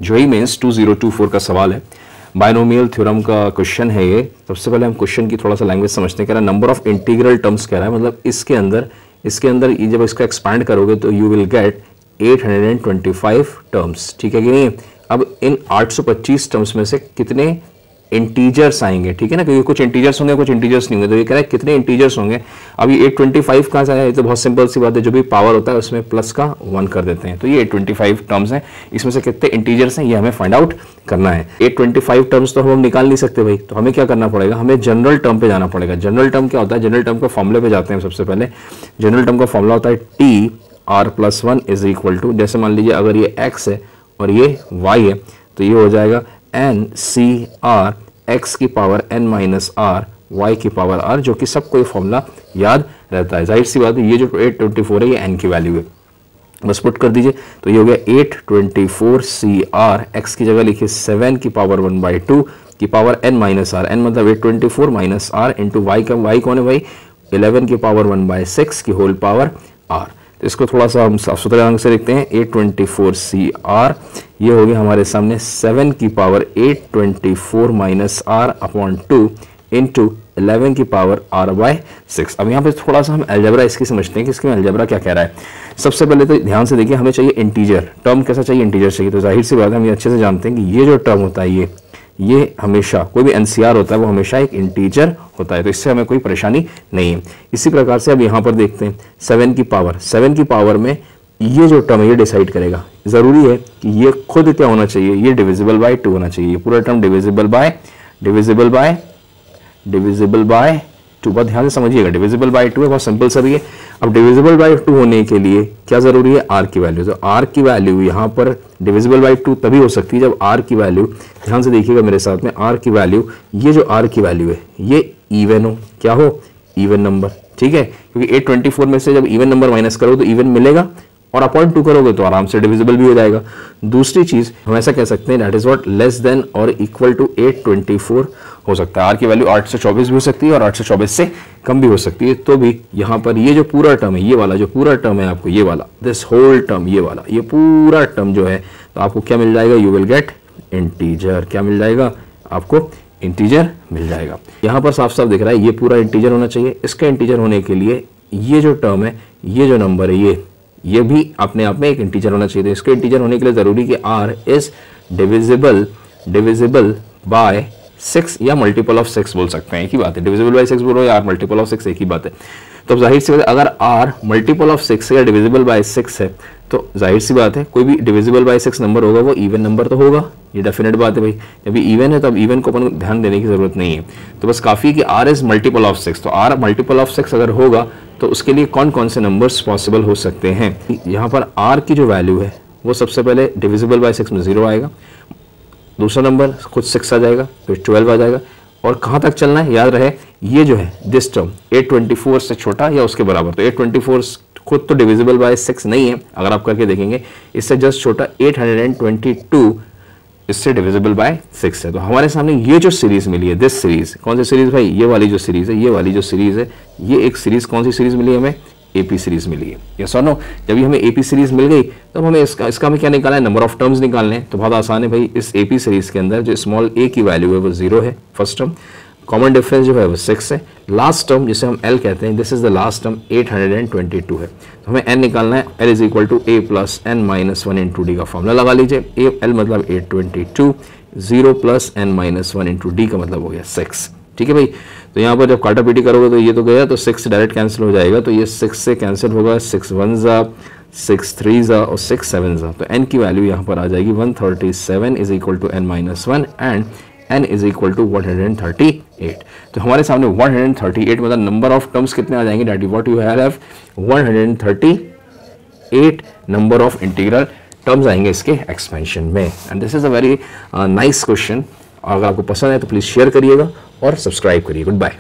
JEE mains 2024 का सवाल है, बायनोमियल थ्योरम का क्वेश्चन है ये। सबसे पहले हम क्वेश्चन की थोड़ा सा लैंग्वेज समझते हैं। कह रहा है नंबर ऑफ इंटीग्रल टर्म्स कह रहा है, मतलब इसके अंदर ये जब इसका एक्सपैंड करोगे तो यू विल गेट 825 टर्म्स, ठीक है कि नहीं। अब इन 825 टर्म्स में से कितने इंटीजर्स आएंगे, ठीक है ना, क्योंकि कुछ इंटीजर्स होंगे कुछ इंटीजर्स नहीं होंगे, तो ये कह रहा है कितने इंटीजर्स होंगे। अब ये 825 कहाँ से आया, ये तो बहुत सिंपल सी बात है, जो भी पावर होता है उसमें प्लस का 1 कर देते हैं, तो ये 825 टर्म्स हैं। इसमें से कितने इंटीजर्स हैं ये हमें फाइंड आउट करना है। 825 टर्म्स तो हम निकाल नहीं सकते भाई, तो हमें क्या करना पड़ेगा, हमें जनरल टर्म पे जाना पड़ेगा। जनरल टर्म क्या होता है, जनरल टर्म के फॉर्मूले पे जाते हैं सबसे पहले। जनरल टर्म का फॉर्मूला होता है T R plus 1 is equal to, जैसे मान लीजिए अगर ये x है और ये y है, तो ये हो जाएगा एन सी आर एक्स की power n minus R Y की पावर r, जो कि सबको ये फॉर्मूला याद रहता है। जाहिर सी बात है, ये जो 824 है ये n की वैल्यू है, बस पुट कर दीजिए तो ये हो गया 824 सी आर, एक्स की जगह लिखिए 7 की पावर 1/2 की power n minus R, n मतलब 824 माइनस आर इंटू वाई का, वाई कौन है भाई, 11 की पावर 1/6 की होल पावर r। तो इसको थोड़ा सा हम साफ सुथरे रंग से लिखते हैं, 824 सी आर, ये हो गया हमारे सामने 7 की power 824 minus R upon 2 into 11 की पावर r/6। अब यहाँ पे थोड़ा सा हम अलजेब्रा इसकी समझते हैं कि इसमें अलजेब्रा क्या कह रहा है। सबसे पहले तो ध्यान से देखिए, हमें चाहिए इंटीजर, टर्म कैसा चाहिए, इंटीजर चाहिए। तो जाहिर सी बात है हम ये अच्छे से जानते हैं कि ये जो टर्म होता है ये हमेशा, कोई भी एनसीआर होता है वो हमेशा एक इंटीजर होता है, तो इससे हमें कोई परेशानी नहीं है। इसी प्रकार से अब यहाँ पर देखते हैं 7 की पावर में ये जो टर्म है ये डिसाइड करेगा। जरूरी है कि ये खुद क्या होना चाहिए, ये डिविजिबल बाय 2 होना चाहिए। ये पूरा टर्म डिविजिबल बाय 2, बहुत ध्यान से समझिएगा, डिविजिबल बाय 2 है, बहुत सिंपल सा भी है। अब डिविजिबल बाय 2 होने के लिए क्या जरूरी है, r की वैल्यू। तो r की वैल्यू यहाँ पर डिविजिबल बाय 2 तभी हो सकती है जब r की वैल्यू, ध्यान से देखिएगा मेरे साथ में, r की वैल्यू, ये जो r की वैल्यू है ये इवन हो, क्या हो, इवन नंबर, ठीक है। क्योंकि 824 में से जब इवन नंबर माइनस करो तो इवन मिलेगा, और अपॉन 2 करोगे तो आराम से डिविजिबल भी हो जाएगा। दूसरी चीज हम ऐसा कह सकते हैं, that is what, less than और इक्वल टू 824 हो सकता है। r की वैल्यू 8 से 24 भी हो सकती है और 8 से 24 से कम भी हो सकती है। तो भी यहाँ पर ये जो पूरा टर्म है, ये वाला जो पूरा टर्म है आपको, ये वाला दिस होल टर्म, ये वाला ये पूरा टर्म जो है, तो आपको क्या मिल जाएगा, यू विल गेट इंटीजर। क्या मिल जाएगा आपको, इंटीजर मिल जाएगा। यहाँ पर साफ साफ दिख रहा है ये पूरा इंटीजर होना चाहिए। इसका इंटीजर होने के लिए ये जो टर्म है, ये जो नंबर है, ये भी अपने आप में एक इंटीजर होना चाहिए। तो इसके इंटीजर होने के लिए जरूरी कि r इज डिविजिबल बाय 6 या मल्टीपल ऑफ 6 बोल सकते हैं, एक ही बात है। डिविजिबल बाय 6 बोलो या r मल्टीपल ऑफ 6, एक ही बात है। तो जाहिर सी बात है, अगर r मल्टीपल ऑफ 6 या डिविजिबल बाय 6 है, तो जाहिर सी बात है कोई भी डिविजिबल बाय 6 नंबर होगा वो इवन नंबर तो होगा, ये डेफिनेट बात है भाई। जब इवन है तो अब इवन को अपन ध्यान देने की जरूरत नहीं है, तो बस काफी कि r इज मल्टीपल ऑफ 6। तो r मल्टीपल ऑफ 6 अगर होगा तो उसके लिए कौन कौन से नंबर्स पॉसिबल हो सकते हैं। यहाँ पर r की जो वैल्यू है वो सबसे पहले डिविजिबल बाय 6 में 0 आएगा, दूसरा नंबर खुद 6 आ जाएगा, फिर 12 आ जाएगा, और कहाँ तक चलना है याद रहे, ये जो है दिस टर्म 824 से छोटा या उसके बराबर। तो 824 खुद तो डिविजिबल बाय 6 नहीं है, अगर आप करके देखेंगे, इससे जस्ट छोटा 822 इससे डिविजिबल बाय 6 है। तो हमारे सामने ये जो सीरीज मिली है, दिस सीरीज, कौन सी सीरीज भाई, ये वाली जो सीरीज है, ये वाली जो सीरीज है, ये एक सीरीज, कौन सी सीरीज मिली है हमें, एपी सीरीज मिली है। यस और नो, जब ये हमें एपी सीरीज मिल गई तो हमें इसका हमें क्या निकालना है, नंबर ऑफ टर्म्स निकालने हैं। तो बहुत आसान है भाई, इस एपी सीरीज के अंदर जो स्मॉल a की वैल्यू है वो 0 है, फर्स्ट टर्म, कॉमन डिफरेंस जो है वो 6 है, लास्ट टर्म जिसे हम l कहते हैं, this is the last term 822 है। तो हमें n निकालना है, l is equal to a plus n minus 1 into d का फॉर्मूला लगा लीजिए। l मतलब 822, 0 plus n minus 1 into d का मतलब हो गया 6, ठीक है भाई। तो यहाँ पर जब काटा पीटी करोगे तो ये तो गया, तो 6 डायरेक्ट कैंसिल हो जाएगा, तो ये 6 से कैंसिल होगा, 6 1 जा, 6 3 जा और 6 7 जा, तो n की वैल्यू यहाँ पर आ जाएगी 137 is equal to n minus 1 and n is equal to 138। तो हमारे सामने 138 मतलब नंबर ऑफ टर्म्स कितने आ जाएंगे, that is what you have, 138 number of integral terms आएंगे इसके एक्सपेंशन में। And this is a very nice question. अगर आपको पसंद है तो प्लीज शेयर करिएगा और सब्सक्राइब करिए। Good bye.